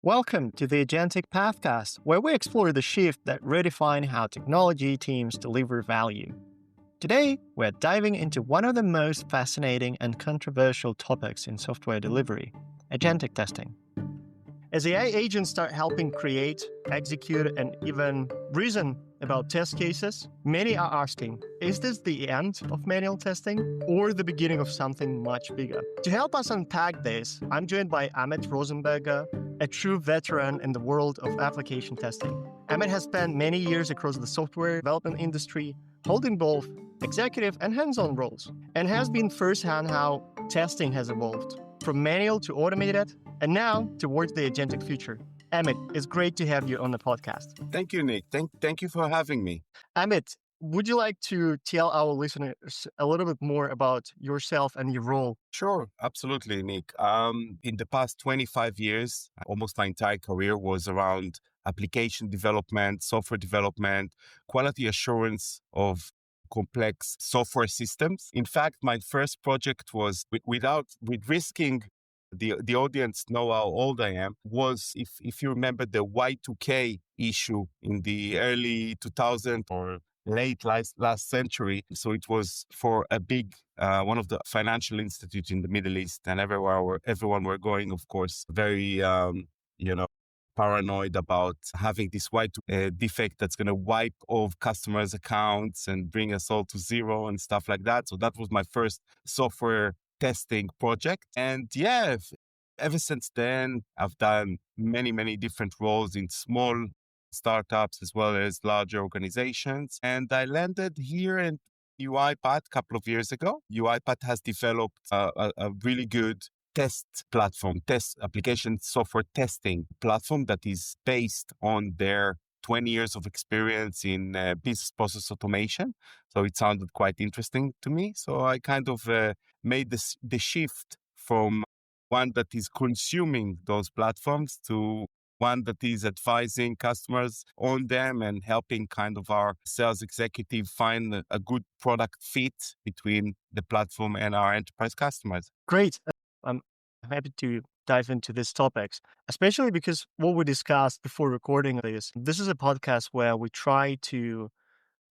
Welcome to the Agentic Pathcast, where we explore the shift that redefine how technology teams deliver value. Today, we're diving into one of the most fascinating and controversial topics in software delivery, agentic testing. As AI agents start helping create, execute, and even reason about test cases, many are asking, is this the end of manual testing or the beginning of something much bigger? To help us unpack this, I'm joined by Amit Rosenberger, a true veteran in the world of application testing. Amit has spent many years across the software development industry, holding both executive and hands-on roles, and has been firsthand how testing has evolved, from manual to automated, and now towards the agentic future. Amit, it's great to have you on the podcast. Thank you, Nick. Thank you for having me. Amit, would you like to tell our listeners a little bit more about yourself and your role? Sure, absolutely, Nick. In the past 25 years, almost my entire career was around application development, software development, quality assurance of complex software systems. In fact, my first project was with risking the audience know how old I am, was if you remember the Y2K issue in the early 2000s or late last century. So it was for a big one of the financial institutes in the Middle East, and everyone were going, of course, very paranoid about having this white defect that's going to wipe off customers' accounts and bring us all to zero and stuff like that. So that was my first software testing project. And yeah, ever since then, I've done many different roles in small startups as well as larger organizations. And I landed here in UiPath a couple of years ago. UiPath has developed a really good test platform, test application software testing platform that is based on their 20 years of experience in business process automation. So it sounded quite interesting to me. So I kind of made the shift from one that is consuming those platforms to one that is advising customers on them and helping kind of our sales executive find a good product fit between the platform and our enterprise customers. Great. I'm happy to dive into these topics, especially because what we discussed before recording this is a podcast where we try to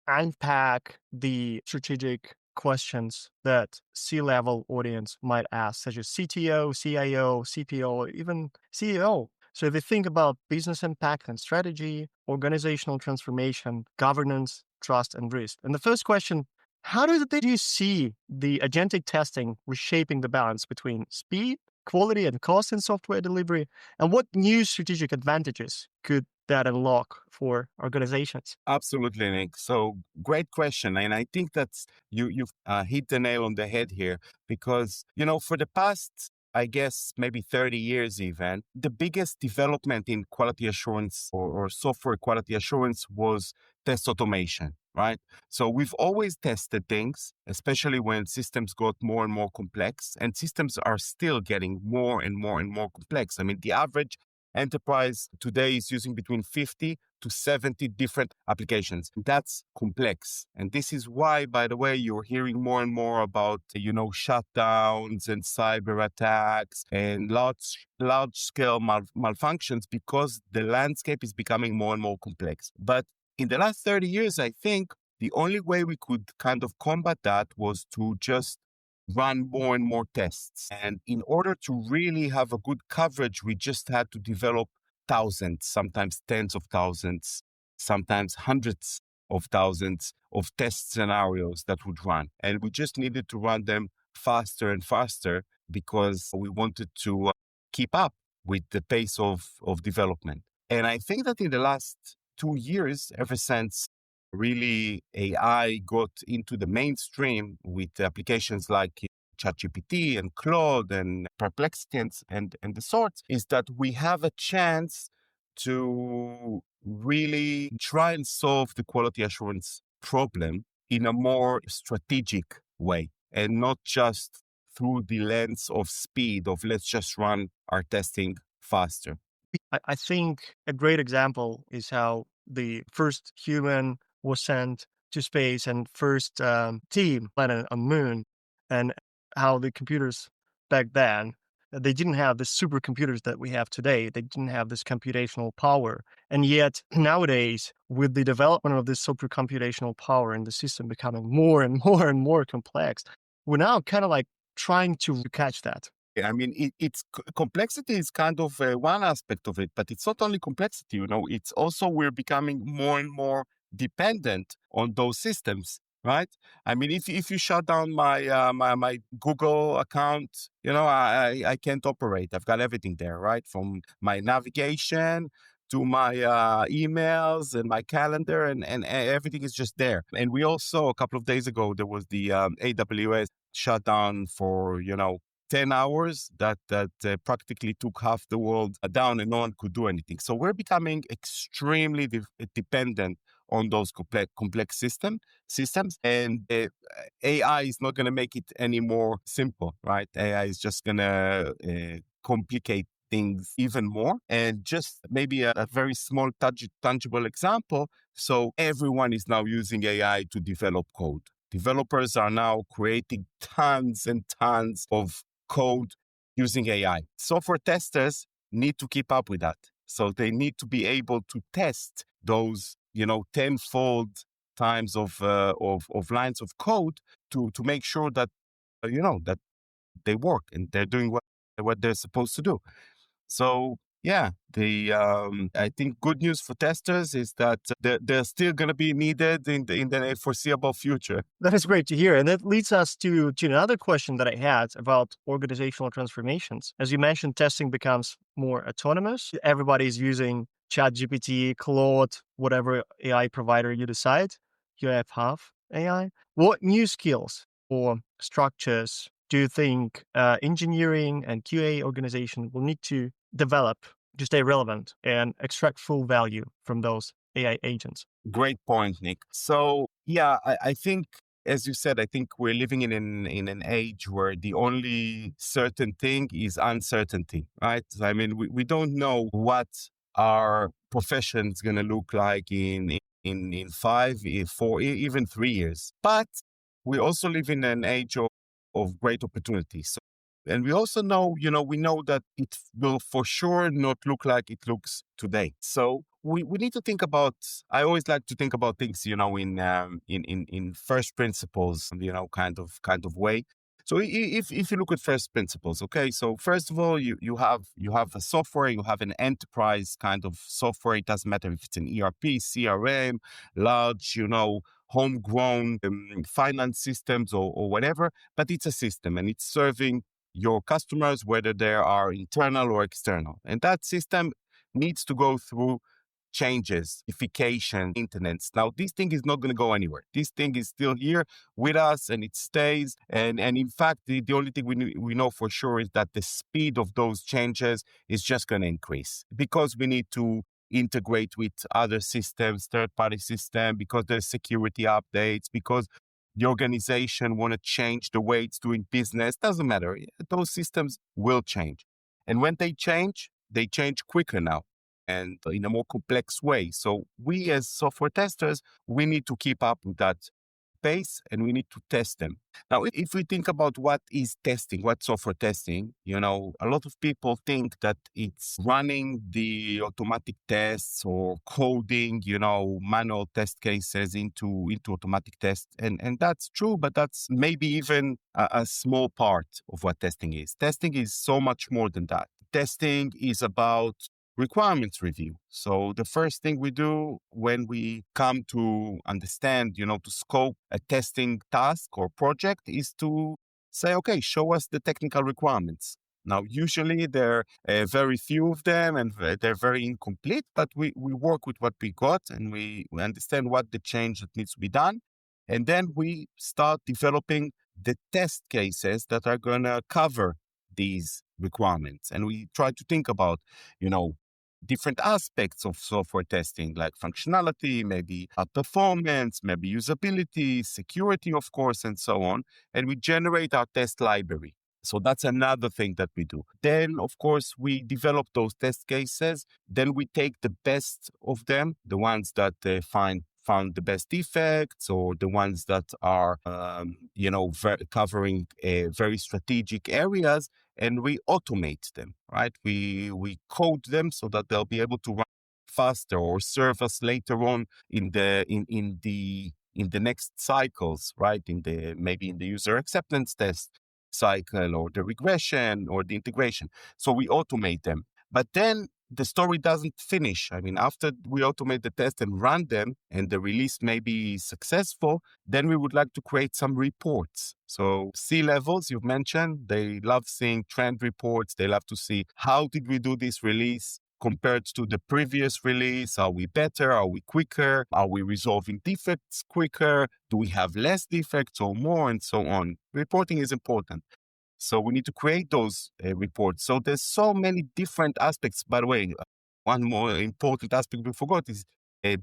unpack the strategic questions that C-level audience might ask, such as CTO, CIO, CPO, or even CEO. So they think about business impact and strategy, organizational transformation, governance, trust, and risk. And the first question, how do you see the agentic testing reshaping the balance between speed, quality, and cost in software delivery? And what new strategic advantages could that unlock for organizations? Absolutely, Nick. So great question. And I think that's you've hit the nail on the head here because, for the past, I guess, maybe 30 years even, the biggest development in quality assurance or software quality assurance was test automation, right? So we've always tested things, especially when systems got more and more complex, and systems are still getting more and more and more complex. I mean, the average enterprise today is using between 50 to 70 different applications. That's complex. And this is why, by the way, you're hearing more and more about, shutdowns and cyber attacks and large scale malfunctions because the landscape is becoming more and more complex. But in the last 30 years, I think the only way we could kind of combat that was to just run more and more tests. And in order to really have a good coverage, we just had to develop thousands, sometimes tens of thousands, sometimes hundreds of thousands of test scenarios that would run. And we just needed to run them faster and faster because we wanted to keep up with the pace of development. And I think that in the last 2 years, ever since really AI got into the mainstream with applications like ChatGPT and Claude and Perplexity and the sorts, is that we have a chance to really try and solve the quality assurance problem in a more strategic way and not just through the lens of speed of let's just run our testing faster. I think a great example is how the first human was sent to space and first team landed on moon, and how the computers back then They didn't have the supercomputers that we have today. They didn't have this computational power. And yet nowadays, with the development of this supercomputational power and the system becoming more and more and more complex, we're now kind of like trying to catch that. I mean, complexity is kind of one aspect of it, but it's not only complexity. It's also we're becoming more and more dependent on those systems, right? I mean, if you shut down my Google account, I can't operate. I've got everything there, right? From my navigation to my emails and my calendar, and everything is just there. And we also, a couple of days ago, there was the AWS shutdown for 10 hours that practically took half the world down, and no one could do anything. So we're becoming extremely dependent on those complex systems. And AI is not going to make it any more simple, right? AI is just going to complicate things even more. And just maybe a very small tangible example. So everyone is now using AI to develop code. Developers are now creating tons and tons of code using AI. Software testers need to keep up with that. So they need to be able to test those, tenfold times of lines of code to make sure that, that they work and they're doing what they're supposed to do. So yeah, I think good news for testers is that they're still going to be needed in the foreseeable future. That is great to hear. And that leads us to another question that I had about organizational transformations. As you mentioned, testing becomes more autonomous. Everybody's using ChatGPT, Claude, whatever AI provider you decide. You have half AI. What new skills or structures do you think engineering and QA organization will need to develop to stay relevant and extract full value from those AI agents? Great point, Nick. So yeah, I think, as you said, I think we're living in an age where the only certain thing is uncertainty, right? I mean, we don't know what our profession is going to look like in 5, 4, even 3 years. But we also live in an age of great opportunities. And we also know, we know that it will for sure not look like it looks today. So we need to think about, I always like to think about things, in first principles, kind of way. So if you look at first principles, okay, so first of all, you have a software, you have an enterprise kind of software. It doesn't matter if it's an ERP, CRM, large, homegrown finance systems or whatever, but it's a system and it's serving your customers, whether they are internal or external. And that system needs to go through changes, modification, maintenance. Now, this thing is not going to go anywhere. This thing is still here with us and it stays. And in fact, the only thing we know for sure is that the speed of those changes is just going to increase because we need to integrate with other systems, third-party system, because there's security updates, because the organization want to change the way it's doing business. Doesn't matter. Those systems will change. And when they change quicker now and in a more complex way. So we as software testers, we need to keep up with that pace and we need to test them. Now, if we think about what is testing, what software testing, a lot of people think that it's running the automatic tests or coding, manual test cases into automatic tests. And that's true, but that's maybe even a small part of what testing is. Testing is so much more than that. Testing is about requirements review. So the first thing we do when we come to understand, to scope a testing task or project is to say, okay, show us the technical requirements. Now, usually there are very few of them and they're very incomplete, but we work with what we got and we understand what the change that needs to be done. And then we start developing the test cases that are going to cover these requirements. And we try to think about, different aspects of software testing, like functionality, maybe performance, maybe usability, security, of course, and so on. And we generate our test library. So that's another thing that we do. Then, of course, we develop those test cases. Then we take the best of them, the ones that find found the best defects or the ones that are, covering very strategic areas, and we automate them, right? We code them so that they'll be able to run faster or serve us later on in the next cycles, right? Maybe in the user acceptance test cycle or the regression or the integration. So we automate them. But then the story doesn't finish. I mean, after we automate the test and run them and the release may be successful, then we would like to create some reports. So C-levels, you've mentioned, they love seeing trend reports. They love to see how did we do this release compared to the previous release. Are we better? Are we quicker? Are we resolving defects quicker? Do we have less defects or more, and so on? Reporting is important. So we need to create those reports. So there's so many different aspects. By the way, one more important aspect we forgot is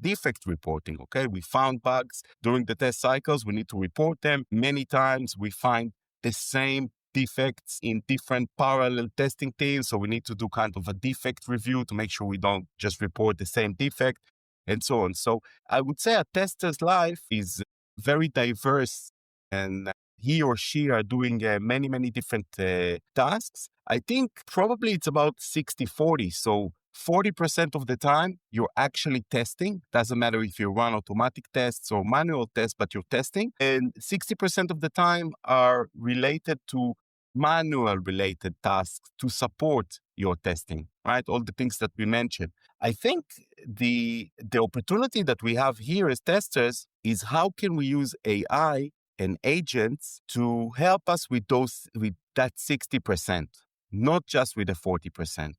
defect reporting. Okay, we found bugs during the test cycles. We need to report them. Many times we find the same defects in different parallel testing teams. So we need to do kind of a defect review to make sure we don't just report the same defect and so on. So I would say a tester's life is very diverse, and he or she are doing many, many different tasks. I think probably it's about 60-40. So 40% of the time you're actually testing. Doesn't matter if you run automatic tests or manual tests, but you're testing. And 60% of the time are related to manual related tasks to support your testing, right? All the things that we mentioned. I think the opportunity that we have here as testers is how can we use AI and agents to help us with that 60%, not just with the 40%,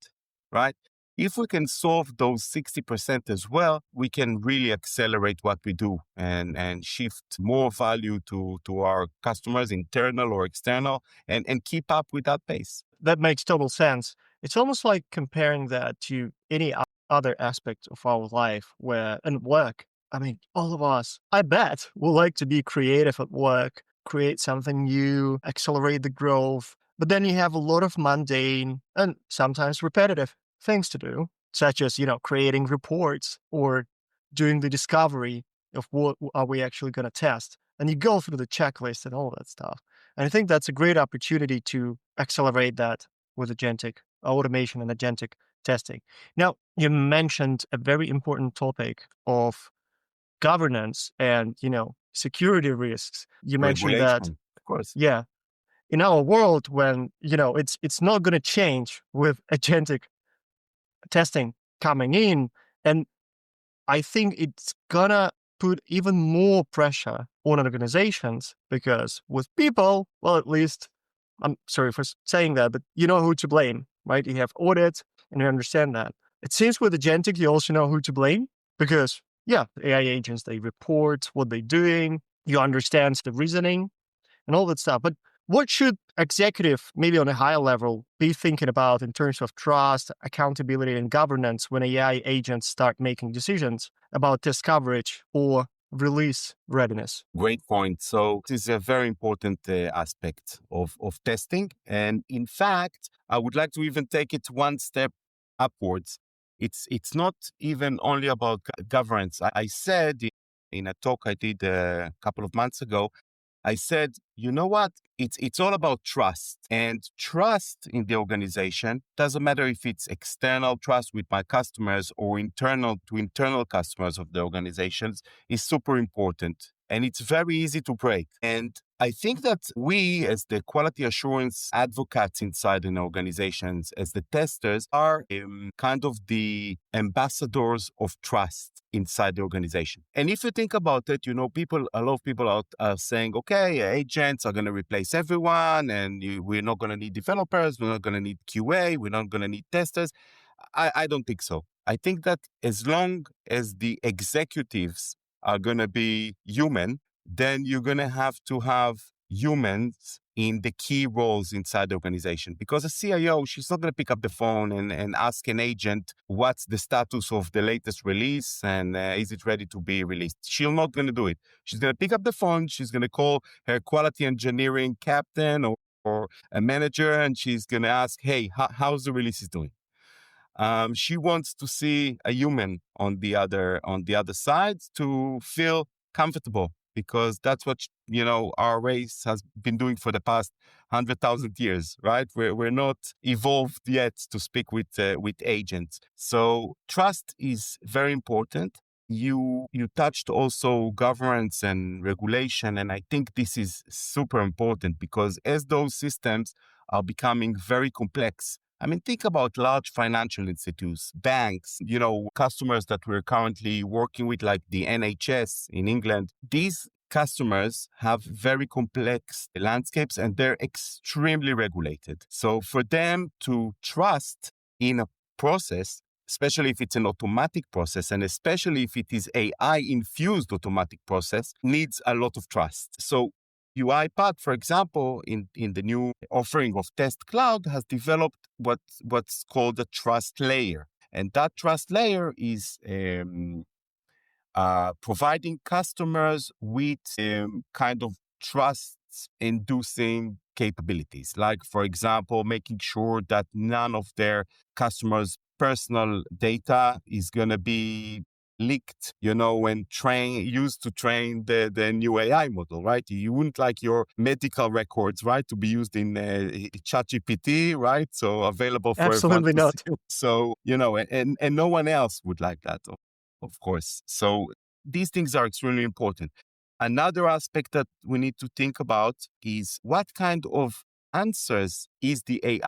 right? If we can solve those 60% as well, we can really accelerate what we do and shift more value to our customers, internal or external, and keep up with that pace. That makes total sense. It's almost like comparing that to any other aspect of our life and work. I mean, all of us, I bet, would like to be creative at work, create something new, accelerate the growth. But then you have a lot of mundane and sometimes repetitive things to do, such as, creating reports or doing the discovery of what are we actually going to test. And you go through the checklist and all that stuff. And I think that's a great opportunity to accelerate that with agentic automation and agentic testing. Now, you mentioned a very important topic of governance and, security risks. You mentioned that, Regulation, of course. yeah, in our world when, it's not going to change with agentic testing coming in. And I think it's gonna put even more pressure on organizations because with people, well, at least, I'm sorry for saying that, but you know who to blame, right? You have audits and you understand that. It seems with agentic, you also know who to blame because, yeah, the AI agents, they report what they're doing. You understand the reasoning and all that stuff. But what should executive, maybe on a higher level, be thinking about in terms of trust, accountability, and governance when AI agents start making decisions about test coverage or release readiness? Great point. So this is a very important aspect of testing. And in fact, I would like to even take it one step upwards. It's not even only about governance. I said in a talk I did a couple of months ago, I said, you know what? It's all about trust, and trust in the organization. Doesn't matter if it's external trust with my customers or internal to internal customers of the organizations is super important. And it's very easy to break. And I think that we, as the quality assurance advocates inside an organizations, as the testers, are kind of the ambassadors of trust inside the organization. And if you think about it, a lot of people are saying, okay, agents are going to replace everyone, and we're not going to need developers, we're not going to need QA, we're not going to need testers. I don't think so. I think that as long as the executives are going to be human, then you're going to have humans in the key roles inside the organization. Because a CIO, she's not going to pick up the phone and ask an agent what's the status of the latest release and is it ready to be released. She's not going to do it. She's going to pick up the phone. She's going to call her quality engineering captain or a manager, and she's going to ask, hey, how's the release is doing? She wants to see a human on the other side to feel comfortable, because that's what our race has been doing for the past 100,000 years, right? We're not evolved yet to speak with agents. So trust is very important. You touched also governance and regulation, and I think this is super important, because as those systems are becoming very complex, I mean, think about large financial institutes, banks, customers that we're currently working with, like the NHS in England. These customers have very complex landscapes and they're extremely regulated. So for them to trust in a process, especially if it's an automatic process, and especially if it is AI-infused automatic process, needs a lot of trust. So UiPath, for example, in the new offering of Test Cloud, has developed what's called a trust layer. And that trust layer is providing customers with kind of trust-inducing capabilities. Like, for example, making sure that none of their customers' personal data is going to be leaked, when used to train the new AI model, right? You wouldn't like your medical records, right, to be used in ChatGPT, right? So available for everyone Absolutely to see. not. So, and no one else would like that, of course. So these things are extremely important. Another aspect that we need to think about is what kind of answers is the AI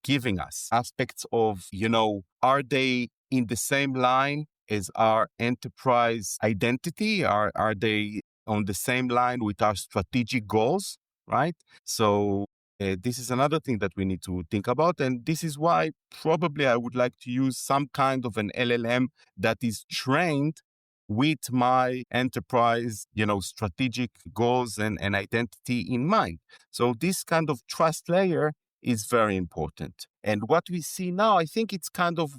giving us? Aspects of, are they in the same line as our enterprise identity? Are they on the same line with our strategic goals, right? So this is another thing that we need to think about. And this is why probably I would like to use some kind of an LLM that is trained with my enterprise, strategic goals and identity in mind. So this kind of trust layer is very important. And what we see now, I think it's kind of,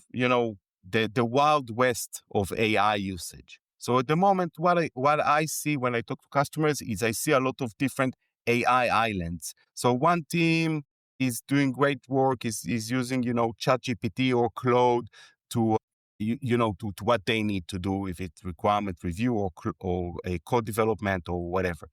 the wild west of AI usage. So at the moment, what I see when I talk to customers is I see a lot of different AI islands. So one team is doing great work, is using, ChatGPT or Claude to to what they need to do, if it's requirement review or a code development or whatever.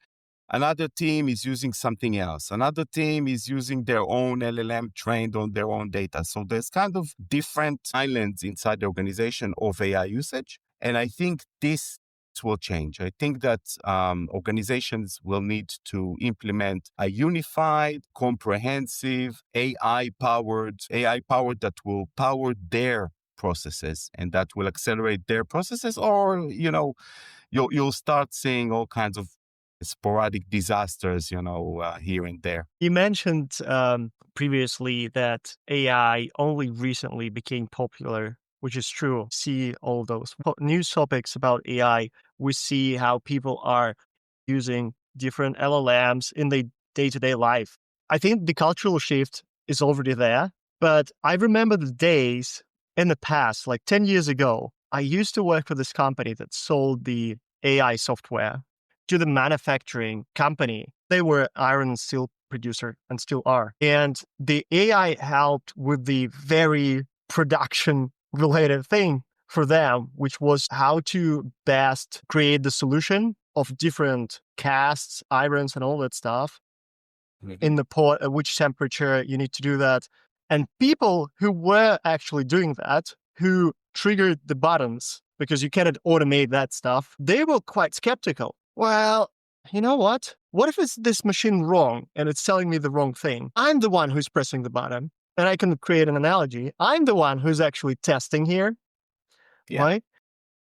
Another team is using something else. Another team is using their own LLM trained on their own data. So there's kind of different islands inside the organization of AI usage. And I think this will change. I think that organizations will need to implement a unified, comprehensive, AI-powered that will power their processes and that will accelerate their processes, or, you'll start seeing all kinds of sporadic disasters, here and there. You mentioned previously that AI only recently became popular, which is true. See all those news topics about AI. We see how people are using different LLMs in their day-to-day life. I think the cultural shift is already there, but I remember the days in the past, like 10 years ago, I used to work for this company that sold the AI software to the manufacturing company. They were iron and steel producer and still are. And the AI helped with the very production related thing for them, which was how to best create the solution of different casts, irons, and all that stuff in the pot, at which temperature you need to do that. And people who were actually doing that, who triggered the buttons, because you cannot automate that stuff, they were quite skeptical. Well, you know what? What if it's this machine wrong and it's telling me the wrong thing? I'm the one who's pressing the button, and I can create an analogy. I'm the one who's actually testing here, Yeah. right?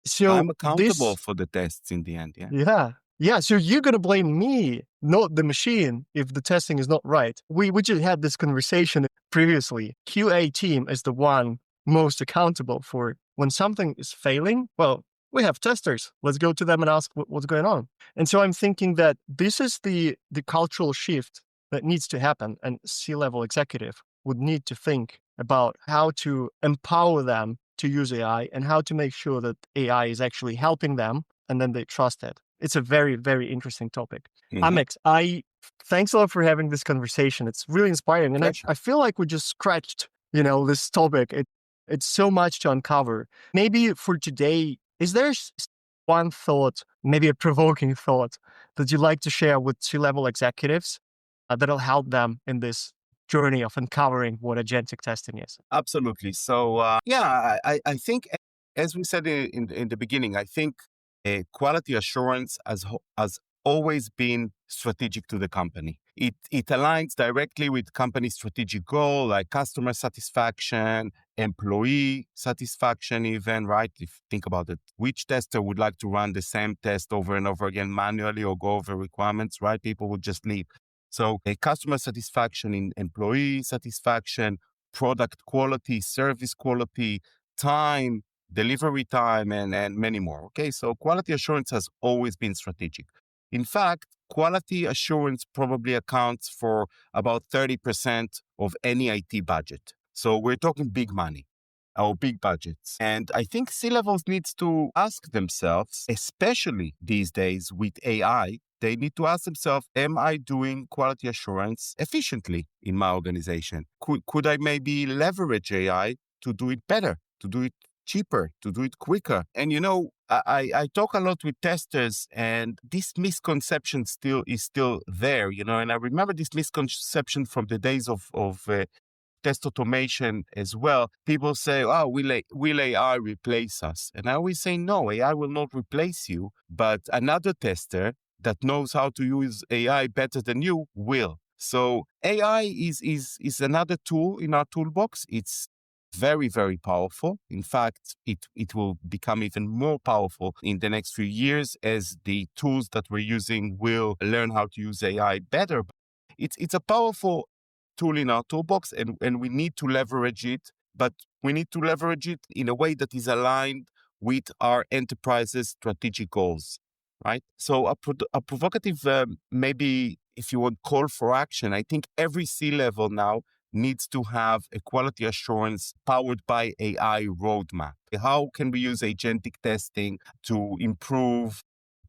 So I'm accountable for the tests in the end. Yeah. yeah. So you're gonna blame me, not the machine, if the testing is not right. We just had this conversation previously. QA team is the one most accountable for when something is failing. Well, we have testers. Let's go to them and ask what's going on. And so I'm thinking that this is the cultural shift that needs to happen, and C-level executive would need to think about how to empower them to use AI and how to make sure that AI is actually helping them and then they trust it. It's a very, very interesting topic. Amit, thanks a lot for having this conversation. It's really inspiring. And I feel like we just scratched, this topic. It's so much to uncover. Maybe for today, is there one thought, maybe a provoking thought, that you'd like to share with C-level executives that'll help them in this journey of uncovering what agentic testing is? Absolutely. So, yeah, I think, as we said in the beginning, I think quality assurance has always been strategic to the company. It aligns directly with company strategic goal like customer satisfaction, employee satisfaction, even, right? If you think about it, which tester would like to run the same test over and over again manually or go over requirements, right? People would just leave. So, a customer satisfaction, in employee satisfaction, product quality, service quality, time, delivery time, and many more. Okay, so quality assurance has always been strategic. In fact, quality assurance probably accounts for about 30% of any IT budget. So we're talking big money or big budgets. And I think C-levels needs to ask themselves, especially these days with AI, they need to ask themselves, am I doing quality assurance efficiently in my organization? Could I maybe leverage AI to do it better, to do it cheaper, to do it quicker? And I talk a lot with testers, and this misconception is still there, and I remember this misconception from the days of test automation as well. People say, oh, will AI replace us? And I always say, no, AI will not replace you, but another tester that knows how to use AI better than you will. So AI is another tool in our toolbox. It's very, very powerful. In fact, it will become even more powerful in the next few years as the tools that we're using will learn how to use AI better. It's a powerful tool in our toolbox, and we need to leverage it, but we need to leverage it in a way that is aligned with our enterprise's strategic goals, right? So a provocative, maybe if you want, call for action, I think every C-level now needs to have a quality assurance powered by AI roadmap. How can we use agentic testing to improve,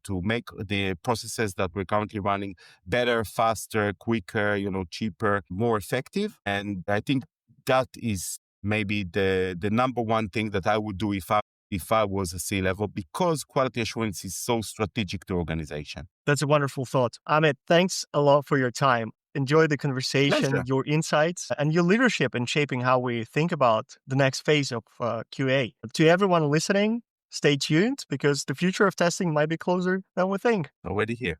to make the processes that we're currently running better, faster, quicker, cheaper, more effective? And I think that is maybe the number one thing that I would do if I was a C-level, because quality assurance is so strategic to organization. That's a wonderful thought. Amit, thanks a lot for your time. Enjoy the conversation, Pleasure. your insights, and your leadership in shaping how we think about the next phase of QA. To everyone listening, stay tuned because the future of testing might be closer than we think. Already here.